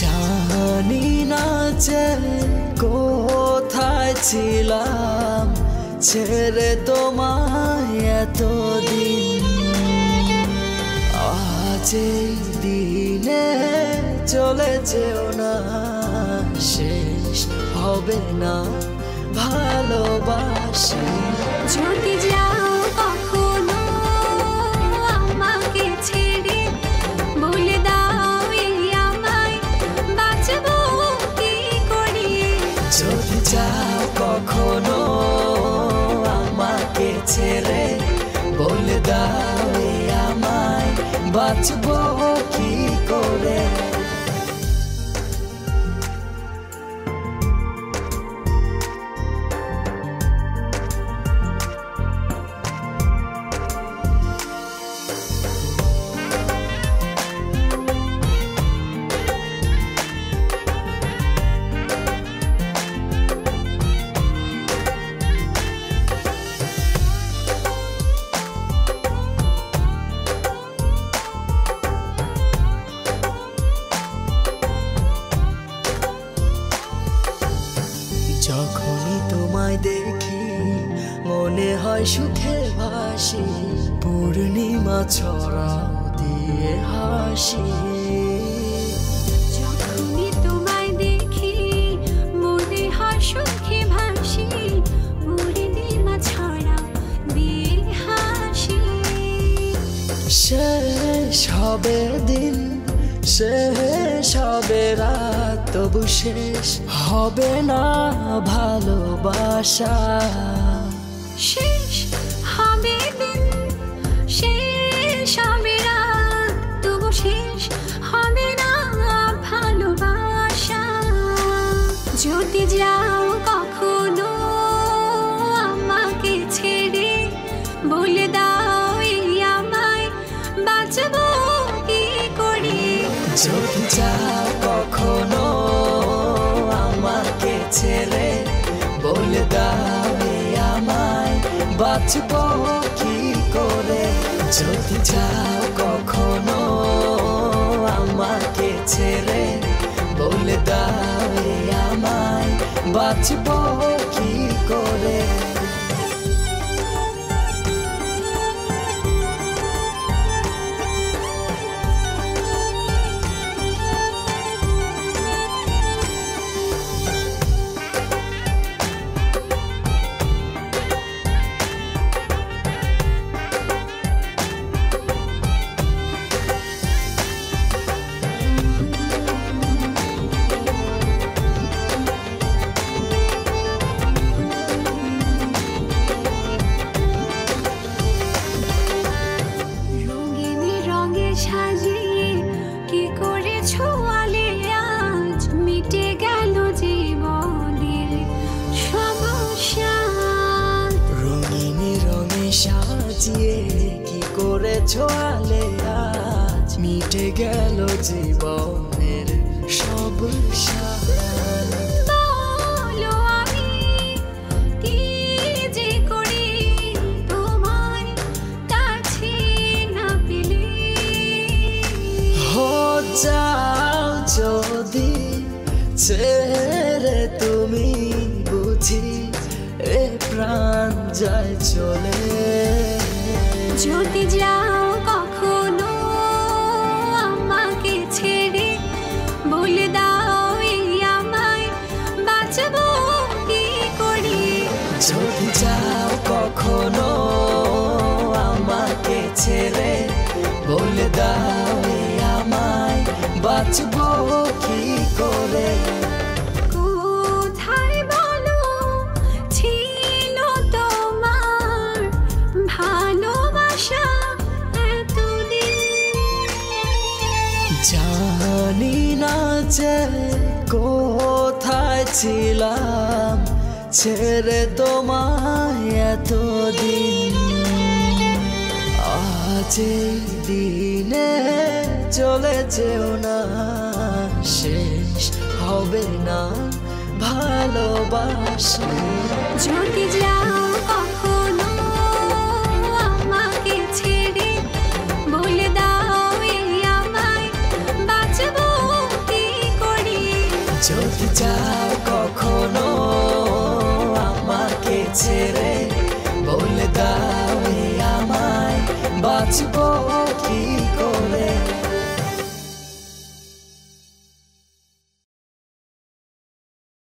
জানি না যে কোথায় ছিলাম ছেড়ে তোমায় এতদিন, আজ এই দিনে চলে যেও না, শেষ হবে না ভালোবাসি। যদি যাও কখনো আমাকে ছেড়ে, বলে দাও এই আমায় বাঁচবো কি করে। যদি যাও কখনো আমাকে ছেড়ে, বলে দাও এই আমায় বাঁচবো কি করে। যখনই তোমায় দেখি মনে হয় সুখে ভাসি, পূর্ণিমা ছড়াও দিয়ে হাসি। যখনই তোমায় দেখি মনে হয় সুখে ভাসি, পূর্ণিমা ছড়াও দিয়ে হাসি। শেষ হবে দিন, শেষ হবে রাত, তবু শেষ হবে না ভালোবাসা। শেষ হবে দিন, শেষ হবে রাত, তবু শেষ হবে না ভালোবাসা। যদি যাও কখনো আমাকে ছেড়ে, বলে দাও এই আমায় বাঁচবো কি করে। যদি যাও কখনো আমাকে ছেড়ে, বলে দাও এই আমায় বাঁচবো কি করে। যদি যাও কখনো আমাকে ছেড়ে, বলে দাও এই আমায় বাঁচবো কি করে। সাজিয়ে কি করে ছোঁয়ালে আজ, মিটে গেল জীবনের সমস্যা। রঙিন রঙে সাজিয়ে কি করে ছোঁয়ালে আজ, মিটে গেল জীবনের সমস্যা। বলো আমি কি যে করি তোমার কাছে না পেলে। যাও যদি ছেড়ে তুমি, বুঝি এ প্রাণ যায় চলে। যদি যাও কখনো আমাকে ছেড়ে, বলে দাও এই আমায় বাঁচবো কি করে। যদি যাও কখনো আমাকে ছেড়ে, বলে দাও এই আমায় বাঁচবো কি করে। কোথায় বলো ছিল তোমার ভালোবাসা এতদিন, জানি না যে কোথায় ছিলাম ছেড়ে তোমায় এতদিন, আজ এই দিনে চলে যেও না, শেষ হবে না ভালোবাসা। যদি যাও কখনো আমাকে ছেড়ে, বলে দাও এই আমায় বাঁচবো কি করে। যদি যাও কখনো আমাকে ছেড়ে, বলে দাও এই আমায় বাঁচবো